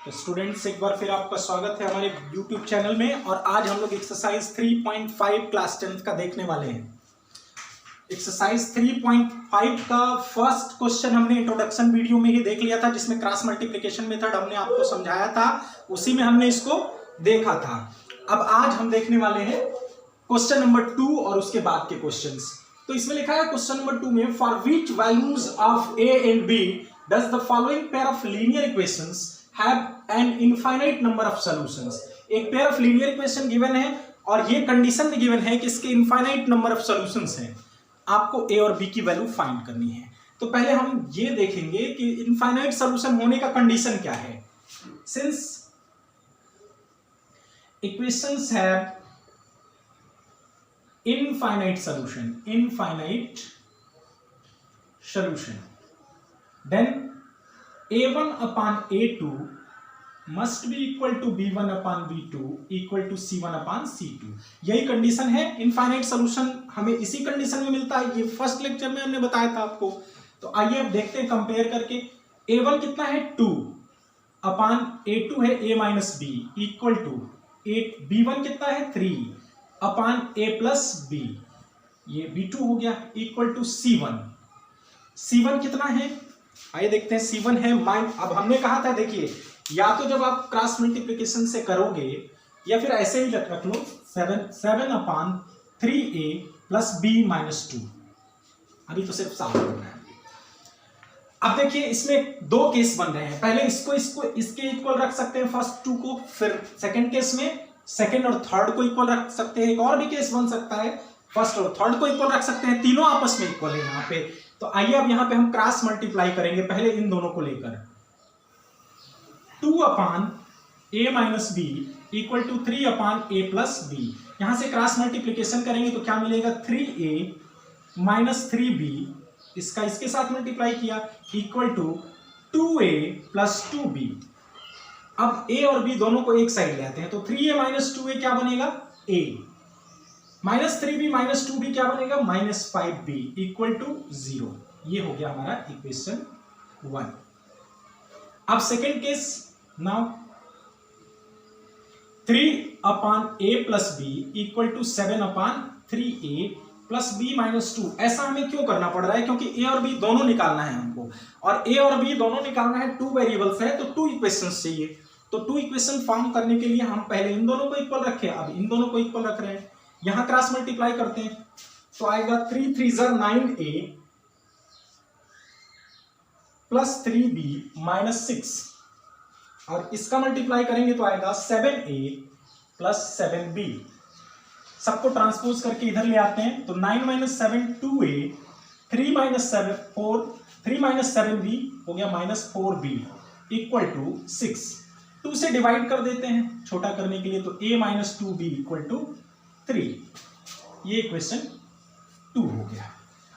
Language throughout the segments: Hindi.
तो स्टूडेंट्स एक बार फिर आपका स्वागत है हमारे YouTube चैनल में। और आज हम लोग एक्सरसाइज 3.5 क्लास 10th का देखने वाले हैं। एक्सरसाइज 3.5 का फर्स्ट क्वेश्चन हमने इंट्रोडक्शन वीडियो में ही देख लिया था, जिसमें क्रॉस मल्टीप्लिकेशन मेथड हमने आपको समझाया था, उसी में हमने इसको देखा था। अब आज हम देखने वाले हैं क्वेश्चन नंबर 2 और उसके बाद के क्वेश्चंस। तो इसमें लिखा है क्वेश्चन नंबर 2 में, for which values of a and b does the following pair of linear equations have an infinite number of solutions. एक pair of linear equation given है और ये कंडीशन भी गिवन है कि इसके इनफाइनाइट नंबर ऑफ सॉल्यूशंस हैं। आपको a और b की वैल्यू फाइंड करनी है। तो पहले हम ये देखेंगे कि इनफाइनाइट सॉल्यूशन होने का कंडीशन क्या है। Since equations have infinite solution, then a1 upon a2 must be equal to b1 upon b2 equal to c1 upon c2। यही कंडीशन है। इनफाइनाइट सॉल्यूशन हमें इसी कंडीशन में मिलता है, ये फर्स्ट लेक्चर में हमने बताया था आपको। तो आइए अब देखते हैं कंपेयर करके। a1 कितना है 2 अपॉन a2 है a minus b equal to b1 कितना है 3 अपॉन a प्लस बी, ये b2 हो गया इक्वल टू c1 कितना है, आइए देखते हैं। c1 है अब हमने कहा था, देखिए या तो जब आप क्रॉस मल्टीप्लिकेशन से करोगे या फिर ऐसे ही रख लो 7 upon 3a plus b minus 2। अभी तो सिर्फ सॉल्व करना है। अब देखिए इसमें दो केस बन रहे हैं। पहले इसको इसके इक्वल रख सकते हैं फर्स्ट 2 को, फिर सेकेंड केस में सेकेंड और थर्ड को इक्वल रख सकते हैं। एक और भी केस बन सकता है, फर्स्ट और थर्ड को इक्वल रख सकते हैं। तीनों आपस में इक्वल है यहाँ पे। तो आइए अब यहाँ पे हम क्रॉस मल्टीप्लाई करेंगे पहले इन दोनों को लेकर। 2 upon a minus B equal to 3 upon a plus B. यहां से क्रॉस मल्टीप्लिकेशन करेंगे तो क्या मिलेगा 3a माइनस 3b, इसका इसके साथ मल्टीप्लाई किया equal to 2a plus 2b। अब a और b दोनों को एक साइड ले आते हैं, तो 3a माइनस 2a क्या बनेगा a, minus 3b minus 2b क्या बनेगा माइनस 5b इक्वल टू 0। ये हो गया हमारा इक्वेशन 1। अब second case, now 3 upon a plus b equal to 7 upon 3a plus b minus 2। ऐसा हमें क्यों करना पड़ रहा है, क्योंकि a और b दोनों निकालना है हमको, और a और b दोनों निकालना है। 2 वेरिएबल्स है तो 2 इक्वेशंस चाहिए। तो 2 इक्वेशन फॉर्म करने के लिए हम पहले इन दोनों को इक्वल रखे, अब इन दोनों को इक्वल रख रहे हैं। यहां क्रॉस मल्टीप्लाई करते हैं तो आएगा 3 3 9a प्लस 3b माइनस 6, और इसका मल्टीप्लाई करेंगे तो आएगा 7a प्लस 7b। सबको ट्रांसपोज करके इधर ले आते हैं तो 9 minus 7 2a, 3 minus 7 4, 3 minus 7b हो गया माइनस 4b इक्वल टू 6। 2 से डिवाइड कर देते हैं छोटा करने के लिए, तो a minus 2b equal to 3। ये इक्वेशन 2 हो गया।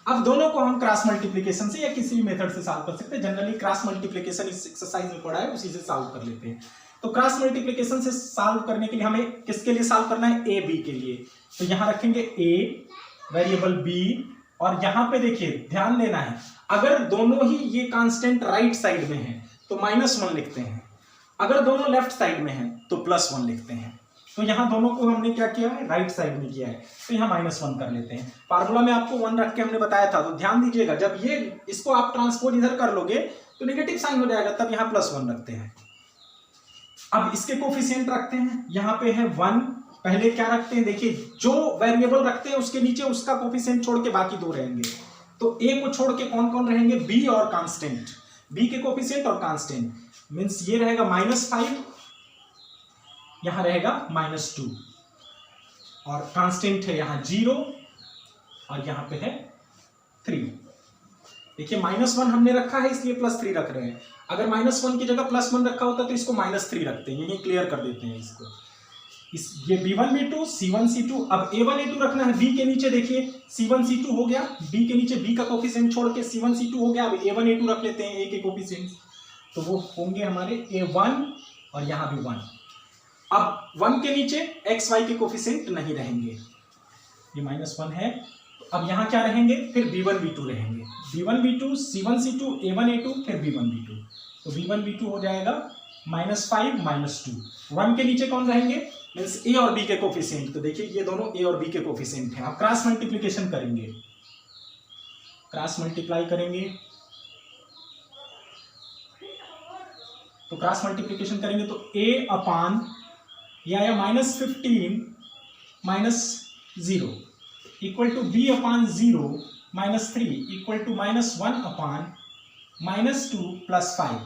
अब दोनों को हम क्रॉस मल्टीप्लिकेशन से या किसी भी मेथड से सॉल्व कर सकते हैं। जनरली क्रॉस मल्टीप्लिकेशन इस एक्सरसाइज में पढ़ा है, उसी से सॉल्व कर लेते हैं। तो क्रॉस मल्टीप्लिकेशन से सॉल्व करने के लिए हमें किसके लिए सॉल्व करना है, a b के लिए। तो यहां रखेंगे a वेरिएबल b, और यहां पे देखिए ध्यान देना है, अगर दोनों ही ये कांस्टेंट राइट साइड में है तो -1 लिखते हैं, अगर दोनों लेफ्ट साइड में है तो +1 लिखते हैं। तो यहां दोनों को हमने क्या किया है, राइट साइड में किया है, तो यहां -1 कर लेते हैं। फार्मूला में आपको 1 रख के हमने बताया था, तो ध्यान दीजिएगा जब ये इसको आप ट्रांसपोज इधर कर लोगे तो नेगेटिव साइन हो जाएगा, तब यहां +1 रखते हैं। अब इसके कोफिशिएंट रखते हैं, यहां पे है 1। पहले क्या रखते हैं, देखिए जो वेरिएबल रखते हैं उसके नीचे उसका कोफिशिएंट छोड़ के बाकी 2 रहेंगे। तो a को छोड़ के कौन कौन रहेंगे, b और कांस्टेंट, b के कोफिशिएंट और कांस्टेंट। मींस ये रहेगा -5, यहां रहेगा -2, और कांस्टेंट है यहां 0 और यहां पे है 3। देखिए -1 हमने रखा है इसलिए +3 रख रहे हैं। अगर -1 की जगह +1 रखा होता तो इसको -3 रखते हैं, ये क्लियर कर देते हैं इसको। ये b1 b2 c1 c2। अब a1 a2 रखना है b के नीचे, देखिए c1 c2 हो गया, b के नीचे b का कोफिशिएंट छोड़ के c1 c2 हो गया। अब a1 a2 रख लेते हैं a के कोफिशिएंट, तो वो होंगे हमारे a1 और यहां भी 1। अब 1 के नीचे x y के कोफिशिएंट नहीं रहेंगे, ये -1 है। तो अब यहां क्या रहेंगे, फिर b1 b2 रहेंगे, b1 b2 c1 c2 a1 a2 फिर b1 b2। तो b1 b2 हो जाएगा -5 -2। 1 के नीचे कौन रहेंगे, मीन्स ए और बी के कोफिशिएंट। तो देखिए ये दोनों ए और बी के कोफिशिएंट हैं। आप क्रॉस मल्टीप्लिकेशन करेंगे, क्रॉस मल्टीप्लाई करेंगे, तो क्रॉस मल्टीप्लिकेशन करेंगे तो a अपान या -15 -0 equal to b upon 0 -3 equal to -1 upon -2 + 5।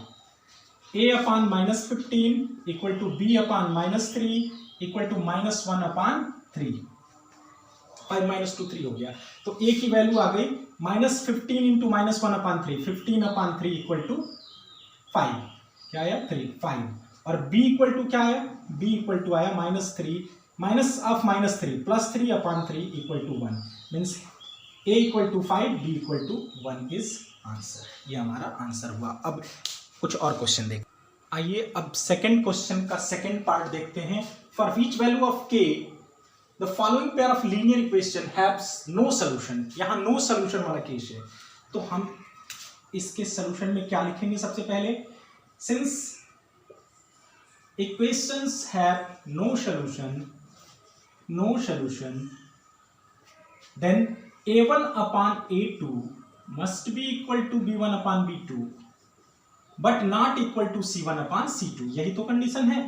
a upon -15 equal to b upon -3 equal to -1 upon 3। 5 -2 3 हो गया। तो a की वैल्यू आ गई -15 into -1 upon 3, 15 upon 3 equal to 5। क्या आया 3 5। और b इक्वल टू क्या आया, b इक्वल टू आया -3 -3 +3 upon 3 equal to 1। Means a equal to 5, b equal to 1 is answer. ये हमारा आंसर हुआ। अब कुछ और क्वेश्चन देख, आइए अब सेकंड क्वेश्चन का सेकंड पार्ट देखते हैं। For which value of k the following pair of linear equation haves no solution. यहां नो सॉल्यूशन वाला केस है, तो हम इसके सॉल्यूशन में क्या लिखेंगे सबसे पहले, since equations have no solution then a1 upon a2 must be equal to b1 upon b2 but not equal to c1 upon c2। यही तो कंडीशन है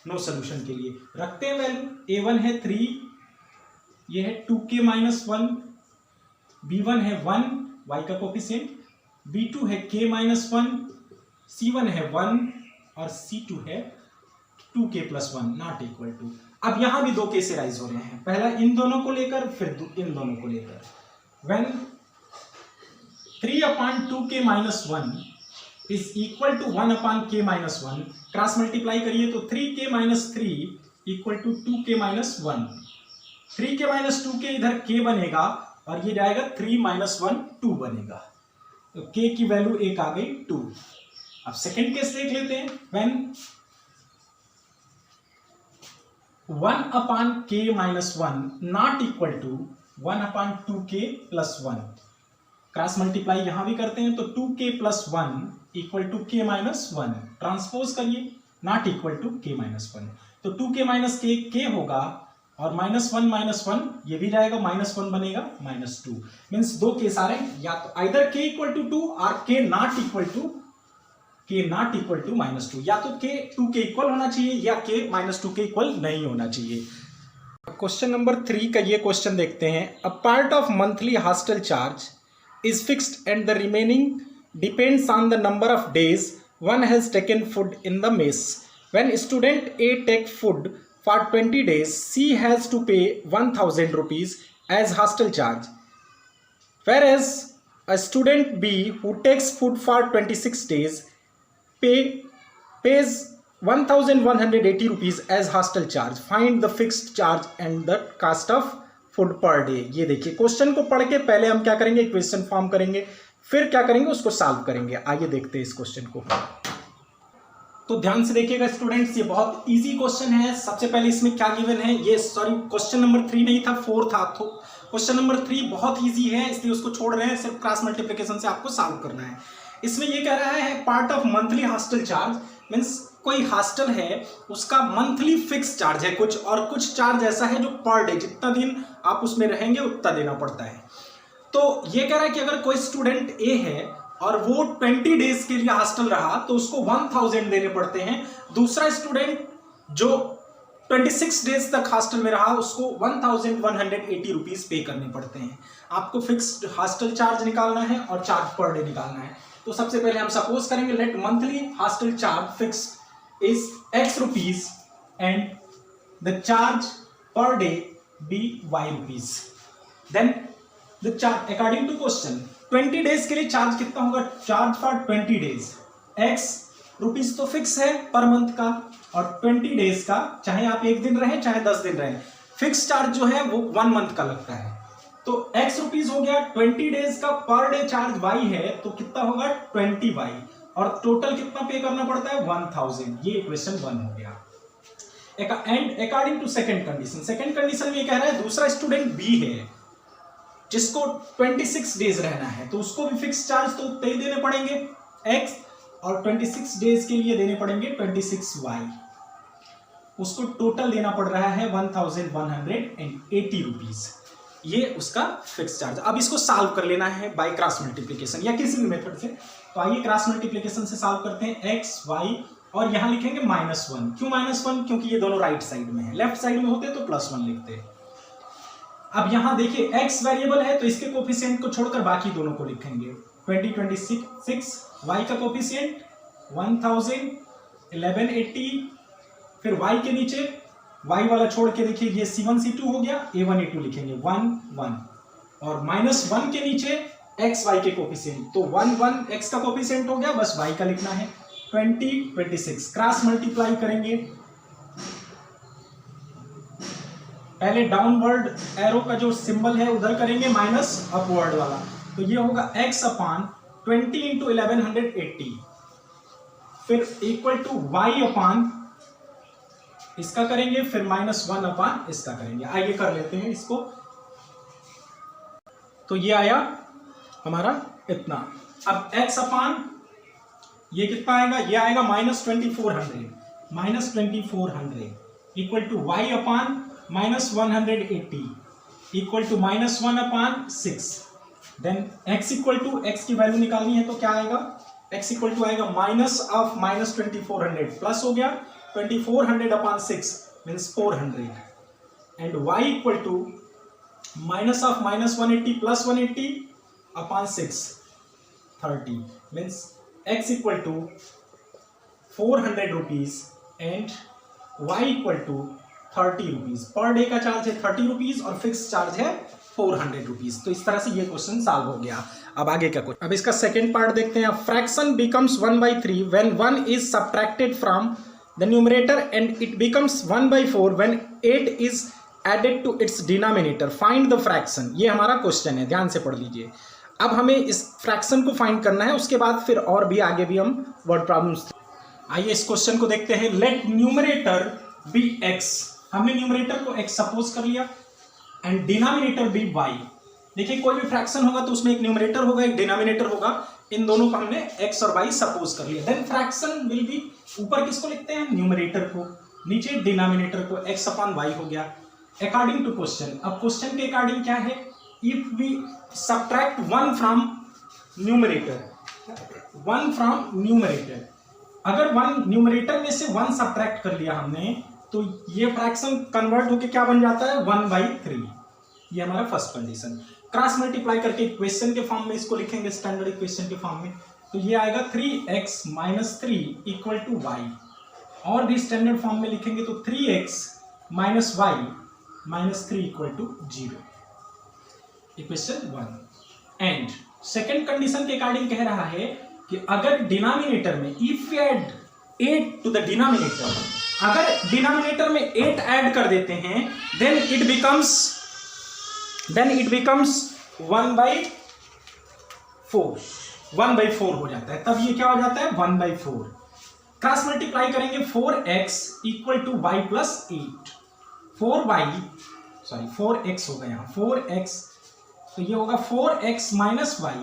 नो सॉल्यूशन के लिए। रखते हैं वैल्यू, a1 है 3, ये है 2k - 1, b1 है 1 y का कोफिशिएंट, b2 है k - 1, c1 है 1 और c2 है 2k + 1 नॉट इक्वल टू। अब यहां भी दो केस राइज हो रहे हैं, पहला इन दोनों को लेकर फिर इन दोनों को लेकर। When 3 upon 2k - 1 is equal to 1 upon k - 1, cross multiply करिए तो 3k - 3 equal to 2k - 1। 3k - 2k इधर k बनेगा और ये जाएगा 3 - 1 2 बनेगा, तो k की वैल्यू 1 आ गई 2। अब सेकेंड केस देख लेते हैं। When 1 upon k - 1 not equal to 1 upon 2k + 1, cross multiply यहां भी करते हैं तो 2k + 1 equal to k - 1, transpose करिए नॉट इक्वल टू k - 1, तो 2k - k k होगा और -1 - 1 ये भी जाएगा, -1 बनेगा -2। मीन्स दो केस आ रहे हैं, या तो आइदर k इक्वल टू 2 और k नॉट इक्वल टू -2, या तो k 2 के इक्वल होना चाहिए या k -2 के इक्वल नहीं होना चाहिए। क्वेश्चन नंबर 3 का ये क्वेश्चन देखते हैं। A part of monthly hostel charge is fixed and the remaining depends on the number of days one has taken food in the mess. When student A take food for 20 days she has to pay 1000 rupees as hostel charge, whereas a student B who takes food for 26 days pays 1180 rupees as hostel charge. Find the fixed charge and the cost of food per day। ये देखिए क्वेश्चन को पढ़ के पहले हम क्या करेंगे, इक्वेशन फॉर्म करेंगे, फिर क्या करेंगे उसको सॉल्व करेंगे। आइए देखते हैं इस क्वेश्चन को। तो ध्यान से देखिएगा स्टूडेंट्स, ये बहुत इजी क्वेश्चन है। सबसे पहले इसमें क्या गिवन है, ये सॉरी क्वेश्चन नंबर 3 नहीं था, 4 था। तो क्वेश्चन नंबर 3 बहुत इजी है, इसलिए उसको छोड़ रहे हैं, सिर्फ क्रॉस मल्टीप्लिकेशन से आपको सॉल्व करना है। इसमें ये कह रहा है part of monthly hostel charge, means कोई हॉस्टल है उसका मंथली फिक्स चार्ज है कुछ, और कुछ चार्ज ऐसा है जो पर डे, जितना दिन आप उसमें रहेंगे उतना देना पड़ता है। तो ये कह रहा है कि अगर कोई स्टूडेंट ए है और वो 20 डेज के लिए हॉस्टल रहा तो उसको 1000 देने पड़ते हैं। दूसरा स्टूडेंट जो 26 डेज तक हॉस्टल में रहा उसको 1180 रुपीज पे करने पड़ते हैं। आपको फिक्स्ड हॉस्टल चार्ज निकालना है और चार्ज पर डे निकालना है। तो सबसे पहले हम सपोज करेंगे let monthly hostel charge fixed is x rupees and the charge per day be y rupees. Then the charge according to question 20 days के लिए चार्ज कितना होगा, charge for 20 days x rupees तो फिक्स है पर मंथ का, और 20 डेज का चाहे आप 1 दिन रहे चाहे 10 दिन रहे, फिक्स चार्ज जो है वो 1 मंथ का लगता है। तो x रुपीज हो गया, 20 डेज का पर डे चार्ज y है तो कितना होगा 20y, और टोटल कितना पे करना पड़ता है 1000। ये इक्वेशन 1 हो गया। And according to second condition, second condition में कह रहा है दूसरा स्टूडेंट B है जिसको 26 डेज रहना है, तो उसको भी फिक्स चार्ज तो उतने ही देने पड़ेंगे x, और 26 डेज के लिए देने पड़ेंगे 26y। उसको टोटल देना पड़ रहा है 1180 रुपीज। ये उसका फिक्स चार्ज। अब इसको सॉल्व कर लेना है बाय क्रॉस मल्टीप्लिकेशन या किसी भी मेथड से। तो आइए क्रॉस मल्टीप्लिकेशन से सॉल्व करते हैं। x y और यहां लिखेंगे -1। क्यों -1? क्योंकि ये दोनों राइट साइड में है, लेफ्ट साइड में होते तो +1 लिखते। अब यहां देखिए x वेरिएबल है तो इसके कोफिशिएंट को छोड़कर बाकी दोनों को लिखेंगे। 2026 y का कोफिशिएंट 1180, फिर y के नीचे y वाला छोड़ के देखिए ये C1 C2 हो गया, A1 A2 लिखेंगे 1 1 और -1 के नीचे x y के कोफिशिएंट, तो 1 1 x का कोफिशिएंट हो गया, बस y का लिखना है 20 26। क्रॉस मल्टीप्लाई करेंगे, पहले डाउनवर्ड एरो का जो सिंबल है उधर करेंगे माइनस अपवर्ड वाला, तो ये होगा x अपान 20 इंटू 1180, फिर इक्वल टू y अपान इसका करेंगे, फिर -1 अपान इसका करेंगे। आइए कर लेते हैं इसको। तो ये आया हमारा इतना। अब x अपान ये कितना आएगा? ये आएगा -2400 equal to y upon -180 equal to -1 upon 6। Then x equal to, x की वैल्यू निकालनी है तो क्या आएगा? x इक्वल टू आएगा माइनस ऑफ -2400 प्लस हो गया 2400 upon 6 means 400 and y equal to minus of -180 plus 180 upon 6 30 means x equal to 400 rupees and y equal to 30 rupees. Per day का चार्ज है 30 रुपीज और फिक्स चार्ज है 400 रुपीज। तो इस तरह से ये क्वेश्चन सॉल्व हो गया। अब आगे क्या क्वेश्चन, अब इसका सेकंड पार्ट देखते हैं। Fraction becomes 1/3 when 1 is subtracted from the numerator and it becomes 1/4 when 8 is added to its denominator, find the fraction. ये हमारा क्वेश्चन है, ध्यान से पढ़ लीजिए। अब हमें इस फ्रैक्शन को फाइंड करना है, उसके बाद फिर और भी आगे भी हम वर्ड प्रॉब्लम्स। आइए इस क्वेश्चन को देखते हैं। लेट न्यूमरेटर बी x, हमने न्यूमरेटर को x सपोज कर लिया एंड डिनोमिनेटर बी y। देखिए कोई भी फ्रैक्शन होगा तो उसमें एक न्यूमरेटर होगा एक डिनोमिनेटर होगा, इन दोनों को हमने x और y सपोज कर लिया। देन फ्रैक्शन विल बी, ऊपर किसको लिखते हैं? न्यूमरेटर को, नीचे डिनोमिनेटर को, x अपान y हो गया अकॉर्डिंग टू क्वेश्चन। अब क्वेश्चन के अकॉर्डिंग क्या है? If we subtract 1 from numerator, 1 from numerator, अगर 1 न्यूमरेटर में से 1 सब्ट्रैक्ट कर लिया हमने तो ये फ्रैक्शन कन्वर्ट होके क्या बन जाता है? 1/3। ये हमारा फर्स्ट कंडीशन। क्रॉस मल्टीप्लाई करके इक्वेशन के फॉर्म में इसको लिखेंगे, स्टैंडर्ड इक्वेशन के फॉर्म में, तो ये आएगा 3x - 3 इक्वल टू y। और भी स्टैंडर्ड फॉर्म में लिखेंगे तो 3x - y - 3 equal to 0। Equation 1। And second condition के अकॉर्डिंग कह रहा है कि अगर डिनोमिनेटर में if add 8 to the denominator, अगर डिनोमिनेटर में 8 ऐड कर देते हैं देन इट बिकम्स 1/4 हो जाता है। तब ये क्या हो जाता है? 1/4। क्रॉस मल्टीप्लाई करेंगे 4x equal to y plus 8, 4x हो गया 4x, तो ये होगा 4x minus y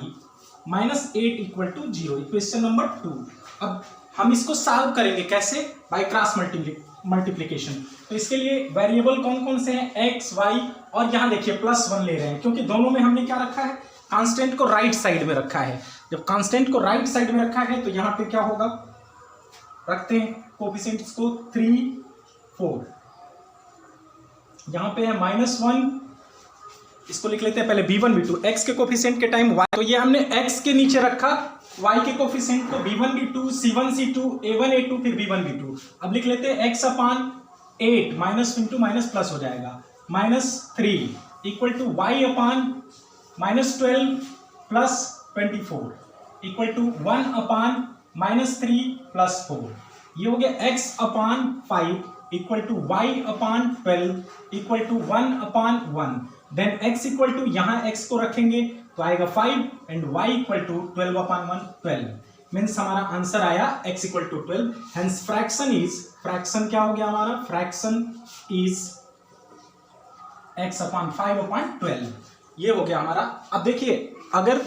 minus 8 equal to 0। Equation number 2। अब हम इसको सॉल्व करेंगे कैसे? By cross multiplication. तो इसके लिए वेरिएबल कौन कौन से हैं? x y, और यहां देखिए +1 ले रहे हैं क्योंकि दोनों में हमने क्या रखा है? कांस्टेंट को राइट साइड में रखा है। जब कांस्टेंट को राइट साइड में रखा है तो यहां पे क्या होगा? रखते हैं कोएफिशिएंट्स को 3 4, यहां पे है -1, इसको लिख लेते हैं पहले b1 b2, x के कोएफिशिएंट के टाइम y, तो ये हमने x के नीचे रखा, y के कोएफिशिएंट को b1 b2 c1 c2 a1 a2 फिर b1 b2। अब लिख लेते हैं x upon 8 minus into minus plus हो जाएगा -3 equal to y upon -12 plus 24 equal to 1 upon -3 plus 4। ये हो गया x upon 5 equal to y upon 12 equal to 1 upon 1। Then x equal to, यहाँ x को रखेंगे तो आएगा 5 and y equal to 12 upon 1 12। Means हमारा आंसर आया x equal to 12। Hence fraction क्या हो गया हमारा? फ्रैक्शन इज x अपान 5 अपान 12। ये हो गया हमारा। अब देखिए अगर